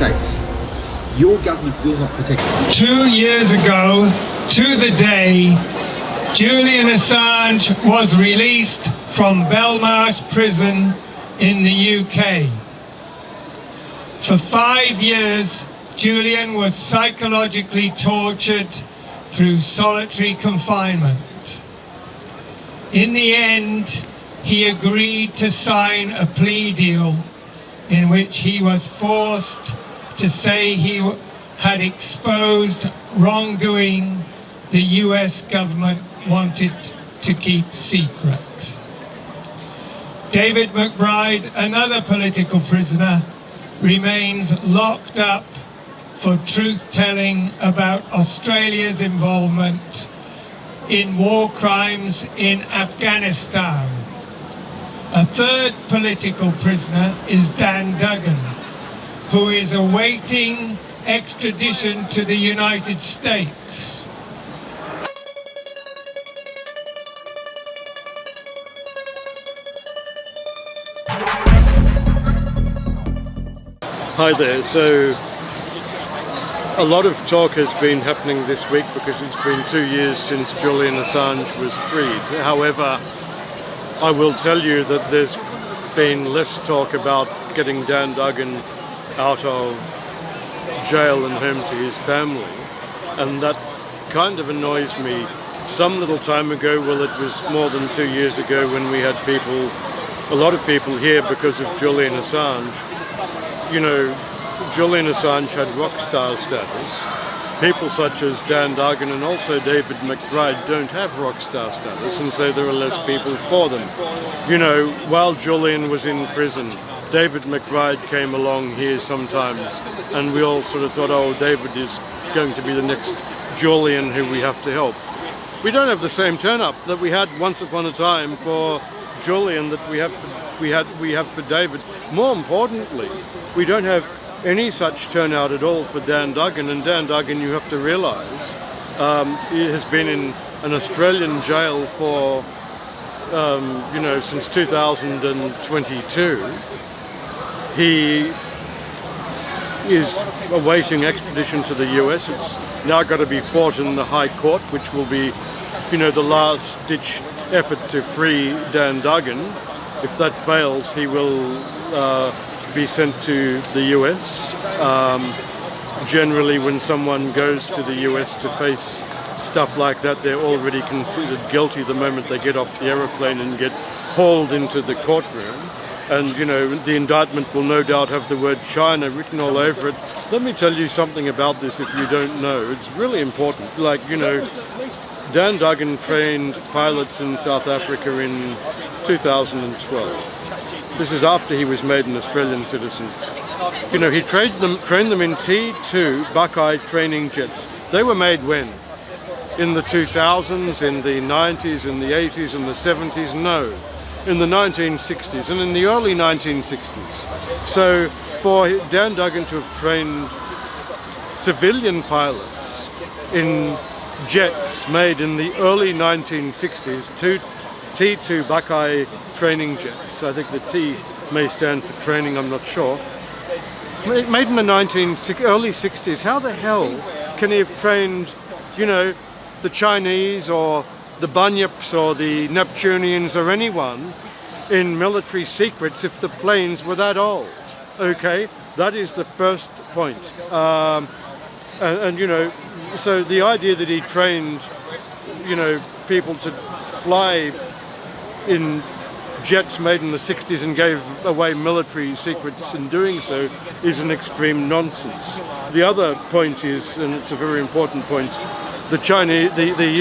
States. Your government will not protect them. 2 years ago, to the day, Julian Assange was released from Belmarsh prison in the UK. For 5 years, Julian was psychologically tortured through solitary confinement. In the end, he agreed to sign a plea deal in which he was forced to say he had exposed wrongdoing the US government wanted to keep secret. David McBride, another political prisoner, remains locked up for truth-telling about Australia's involvement in war crimes in Afghanistan. A third political prisoner is Dan Duggan, who is awaiting extradition to the United States. Hi there. So a lot of talk has been happening this week because it's been 2 years since Julian Assange was freed. However, I will tell you that there's been less talk about getting Dan Duggan out of jail and home to his family, and that kind of annoys me. Some little time ago, well, it was more than 2 years ago, when we had a lot of people here because of Julian Assange. You know, Julian Assange had rock star status. People such as Dan Duggan and also David McBride don't have rock star status, and so there are less people for them. You know, while Julian was in prison, David McBride came along here sometimes, and we all sort of thought, oh, David is going to be the next Julian who we have to help. We don't have the same turn-up that we had once upon a time for Julian that we have for David. More importantly, we don't have any such turnout at all for Dan Duggan, and Dan Duggan, you have to realise, he has been in an Australian jail for, you know, since 2022. He is awaiting extradition to the US. It's now got to be fought in the High Court, which will be, you know, the last-ditch effort to free Dan Duggan. If that fails, he will be sent to the US. Generally, when someone goes to the US to face stuff like that, they're already considered guilty the moment they get off the aeroplane and get hauled into the courtroom. And, you know, the indictment will no doubt have the word China written all over it. Let me tell you something about this if you don't know. It's really important. Like, you know, Dan Duggan trained pilots in South Africa in 2012. This is after he was made an Australian citizen. You know, he trained them in T2 Buckeye training jets. They were made when? In the 2000s, in the 90s, in the 80s, in the 70s? No. In the 1960s and in the early 1960s. So for Dan Duggan to have trained civilian pilots in jets made in the early 1960s, T2 Buckeye training jets, I think the T may stand for training, I'm not sure, made in the early 60s, how the hell can he have trained, you know, the Chinese or the Bunyaps or the Neptunians or anyone in military secrets if the planes were that old? Okay, that is the first point. And you know, so the idea that he trained, you know, people to fly in jets made in the 60s and gave away military secrets in doing so is an extreme nonsense. The other point is, and it's a very important point, the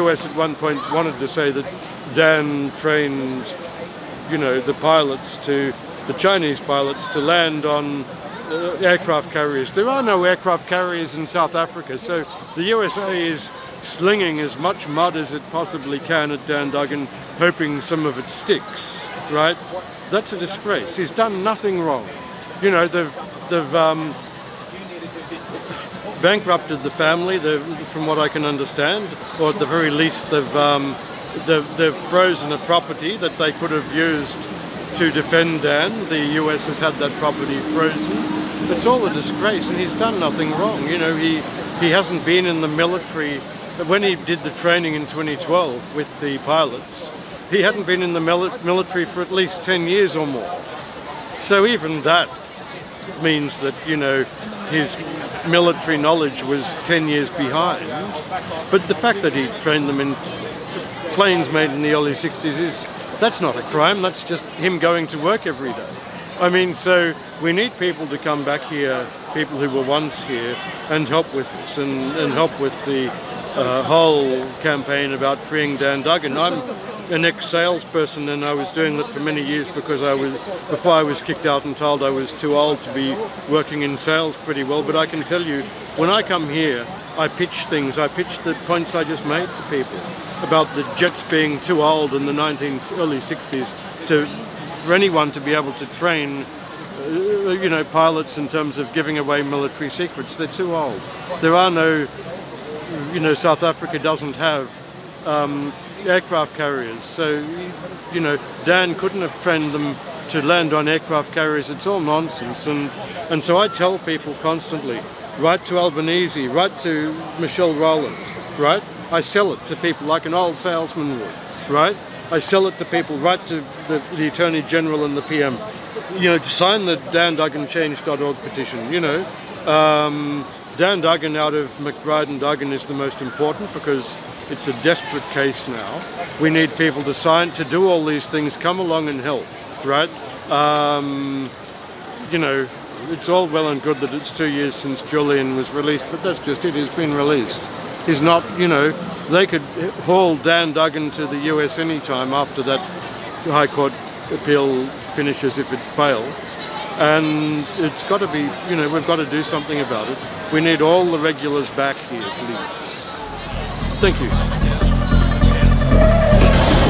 US at one point wanted to say that Dan trained, you know, the Chinese pilots to land on aircraft carriers. There are no aircraft carriers in South Africa, so the USA is slinging as much mud as it possibly can at Dan Duggan, hoping some of it sticks, right? That's a disgrace. He's done nothing wrong. You know, they've bankrupted the family, from what I can understand, or at the very least they've frozen a property that they could have used to defend Dan. The US has had that property frozen. It's all a disgrace, and he's done nothing wrong. You know, he hasn't been in the military. When he did the training in 2012 with the pilots, he hadn't been in the military for at least 10 years or more. So even that means that, you know, his military knowledge was 10 years behind. But the fact that he trained them in planes made in the early 60s that's not a crime, that's just him going to work every day. I mean, so we need people to come back here, people who were once here, and help with this, and help with the whole campaign about freeing Dan Duggan. I'm an ex-salesperson, and I was doing that for many years because before I was kicked out and told I was too old to be working in sales pretty well. But I can tell you, when I come here, I pitch things. I pitch the points I just made to people about the jets being too old in the early 60s for anyone to be able to train, you know, pilots in terms of giving away military secrets. They're too old. There are no, you know, South Africa doesn't have aircraft carriers, so, you know, Dan couldn't have trained them to land on aircraft carriers. It's all nonsense, and so I tell people constantly, write to Albanese, write to Michelle Rowland, right? I sell it to people like an old salesman would, right? I sell it to people, write to the Attorney General and the PM, you know, sign the dandugganchange.org petition, you know. Dan Duggan out of McBride and Duggan is the most important because it's a desperate case now. We need people to sign, to do all these things, come along and help, right? You know, it's all well and good that it's 2 years since Julian was released, but that's just it, he's been released. He's not, you know, they could haul Dan Duggan to the US anytime after that High Court appeal finishes if it fails. And it's got to be, you know, we've got to do something about it. We need all the regulars back here, please. Thank you.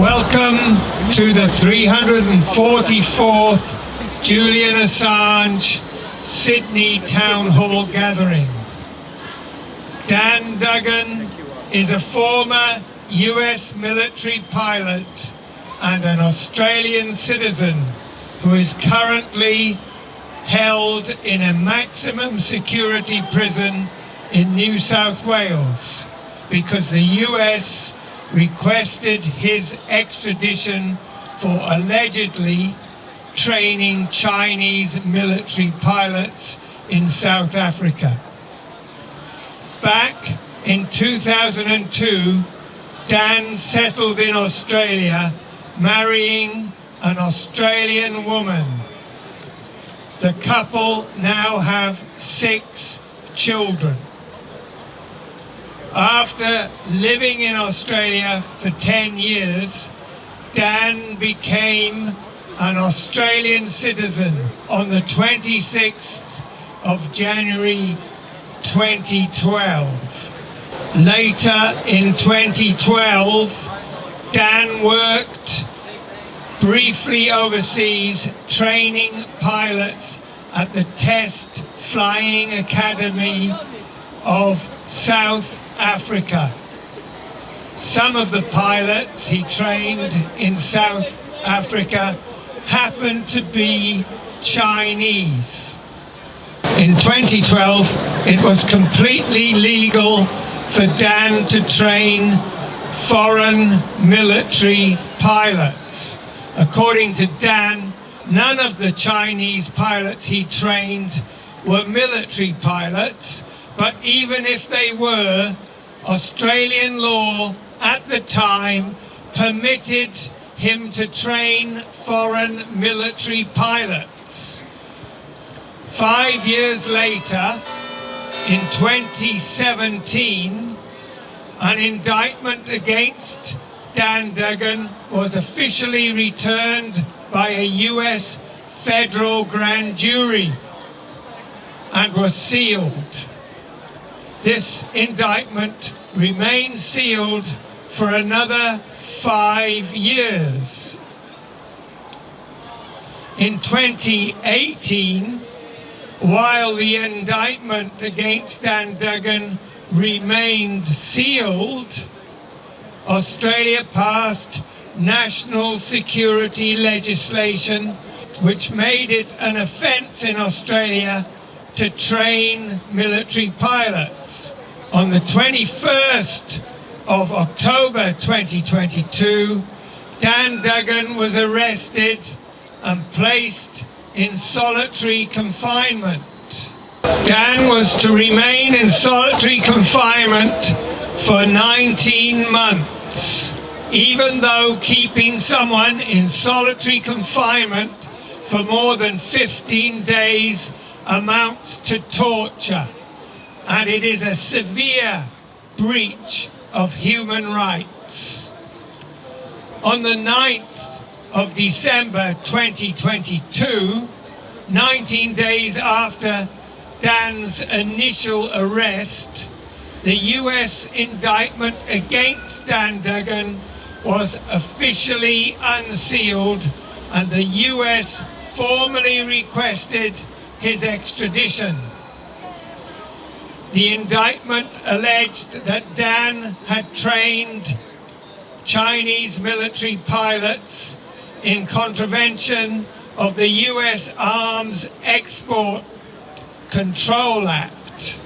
Welcome to the 344th Julian Assange Sydney Town Hall gathering. Dan Duggan is a former US military pilot and an Australian citizen who is currently held in a maximum security prison in New South Wales because the US requested his extradition for allegedly training Chinese military pilots in South Africa. Back in 2002, Dan settled in Australia, marrying an Australian woman. The couple now have 6 children. After living in Australia for 10 years, Dan became an Australian citizen on the 26th of January 2012. Later in 2012, Dan worked briefly overseas training pilots at the Test Flying Academy of South Africa. Some of the pilots he trained in South Africa happened to be Chinese. In 2012, it was completely legal for Dan to train foreign military pilots. According to Dan, none of the Chinese pilots he trained were military pilots, but even if they were, Australian law at the time permitted him to train foreign military pilots. 5 years later, in 2017, an indictment against Dan Duggan was officially returned by a US federal grand jury and was sealed. This indictment remained sealed for another 5 years. In 2018, while the indictment against Dan Duggan remained sealed, Australia passed national security legislation which made it an offence in Australia to train military pilots. On the 21st of October 2022, Dan Duggan was arrested and placed in solitary confinement. Dan was to remain in solitary confinement for 19 months, even though keeping someone in solitary confinement for more than 15 days amounts to torture, and it is a severe breach of human rights. On the 9th of December 2022, 19 days after Dan's initial arrest, the US indictment against Dan Duggan was officially unsealed, and the US formally requested his extradition. The indictment alleged that Dan had trained Chinese military pilots in contravention of the US Arms Export Control Act.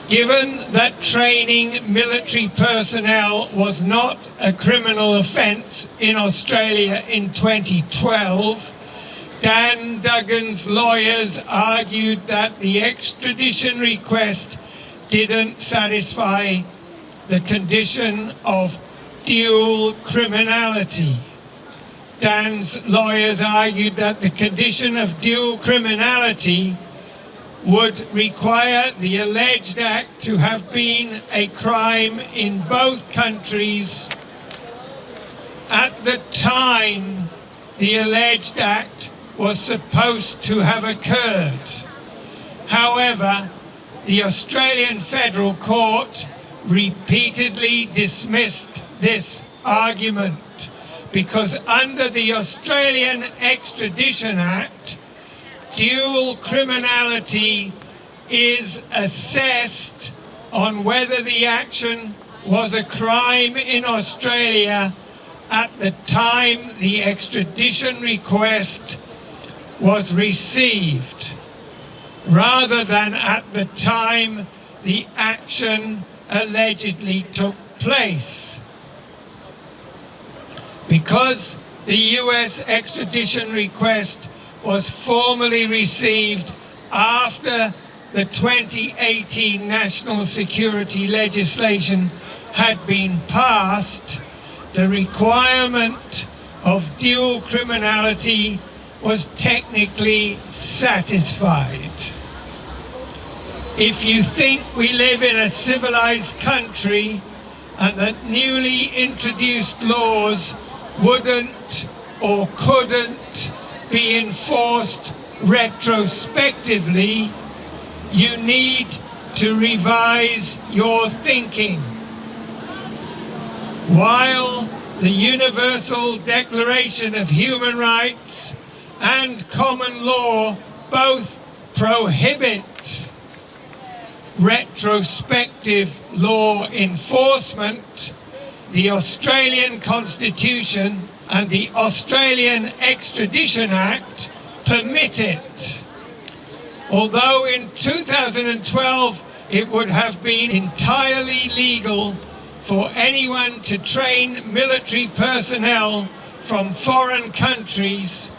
Given that training military personnel was not a criminal offence in Australia in 2012, Dan Duggan's lawyers argued that the extradition request didn't satisfy the condition of dual criminality. Dan's lawyers argued that the condition of dual criminality would require the alleged act to have been a crime in both countries at the time the alleged act was supposed to have occurred. However, the Australian Federal Court repeatedly dismissed this argument because under the Australian Extradition Act, dual criminality is assessed on whether the action was a crime in Australia at the time the extradition request was received, rather than at the time the action allegedly took place. Because the US extradition request was formally received after the 2018 national security legislation had been passed, the requirement of dual criminality was technically satisfied. If you think we live in a civilized country and that newly introduced laws wouldn't or couldn't be enforced retrospectively, you need to revise your thinking. While the Universal Declaration of Human Rights and common law both prohibit retrospective law enforcement, the Australian Constitution and the Australian Extradition Act permit it. Although in 2012 it would have been entirely legal for anyone to train military personnel from foreign countries,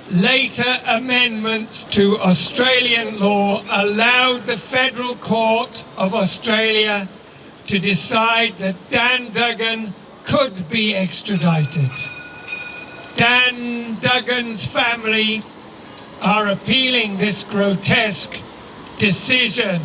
later amendments to Australian law allowed the Federal Court of Australia to decide that Dan Duggan could be extradited. Dan Duggan's family are appealing this grotesque decision.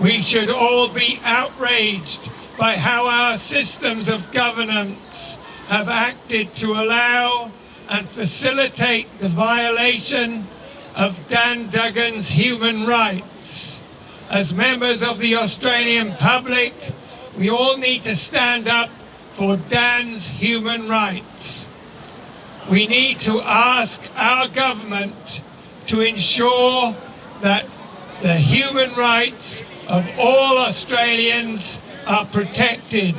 We should all be outraged by how our systems of governance have acted to allow and facilitate the violation of Dan Duggan's human rights. As members of the Australian public, we all need to stand up for Dan's human rights. We need to ask our government to ensure that the human rights of all Australians are protected,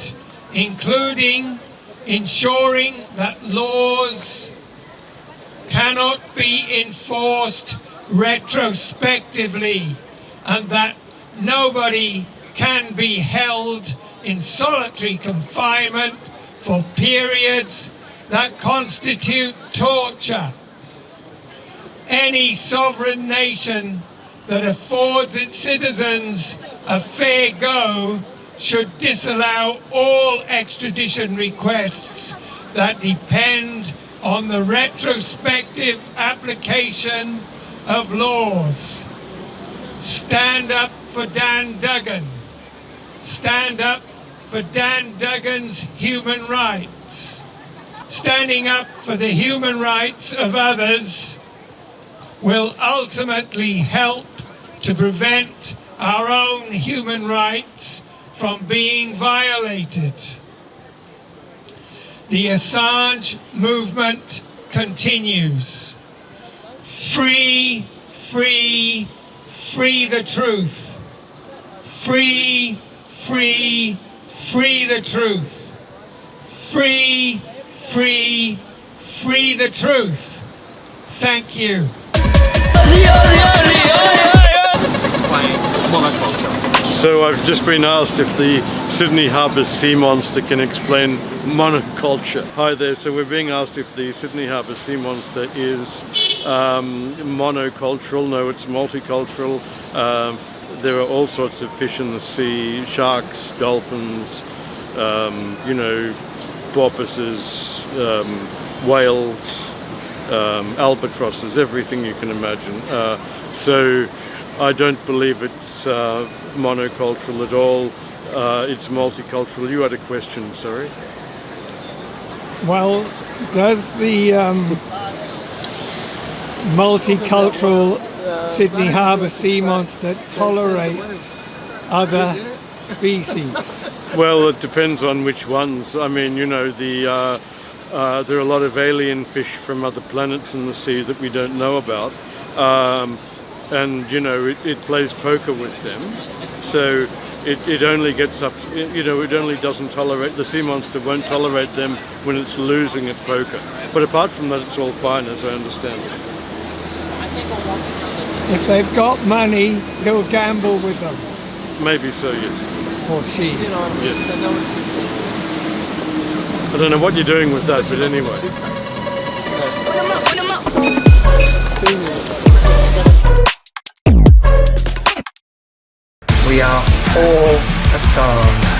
including ensuring that laws cannot be enforced retrospectively, and that nobody can be held in solitary confinement for periods that constitute torture. Any sovereign nation that affords its citizens a fair go should disallow all extradition requests that depend on the retrospective application of laws. Stand up for Dan Duggan. Stand up for Dan Duggan's human rights. Standing up for the human rights of others will ultimately help to prevent our own human rights from being violated. The Assange movement continues. Free, free, free the truth. Free, free, free the truth. Free, free, free the truth. Thank you. Explain monoculture. So I've just been asked if the Sydney Harbour sea monster can explain monoculture. Hi there, so we're being asked if the Sydney Harbour sea monster is monocultural. No, it's multicultural. There are all sorts of fish in the sea, sharks, dolphins, porpoises, whales, albatrosses, everything you can imagine. So I don't believe it's monocultural at all. It's multicultural. You had a question, sorry. Well, does the multicultural Sydney Harbour sea monster tolerate other species? Well, it depends on which ones. I mean, there are a lot of alien fish from other planets in the sea that we don't know about. And it plays poker with them, so it only gets up, it only doesn't tolerate, the sea monster won't tolerate them when it's losing at poker. But apart from that, it's all fine, as I understand it. If they've got money, they'll gamble with them. Maybe so, yes. Or she. Yes. I don't know what you're doing with that, but anyway. We are all Assange.